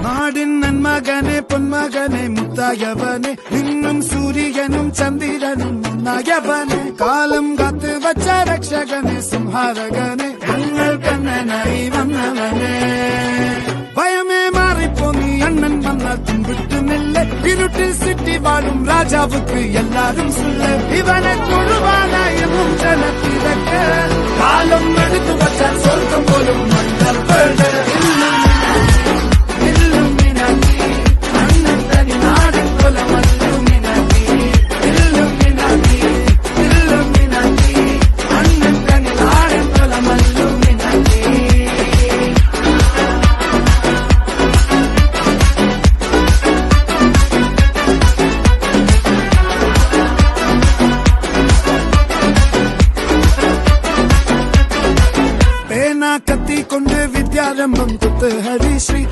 നാടിൻ നന്മകനെ പൊന്മകനെ മുത്തായവനെ നിന്നും സൂര്യനും ചന്ദ്രനും ഒന്നായവനെ കാലം കാത്ത് വച്ച രക്ഷകനെ സംഹാരകനെ ഞങ്ങൾ കണ്ണനായി വന്നവനെ ഭയമേ മാറിപ്പോ നീ അണ്ണൻ വന്നാൽ തുമ്പിട്ടുന്നില്ല ഇരുട്ടിൽ സിറ്റി വാഴും രാജാവുക്ക് എല്ലാരും സുല്ല ഇവനെ കൊഴുവാനായും ജനത്തിരക്ക് കാലം എടുത്തു വച്ചാൽ സ്വർഗം പോലും മണ്ണൽ വീട് കത്തിക്കൊണ്ട് വിദ്യാരംഭം തൊട്ട് ഹരിശ്രീ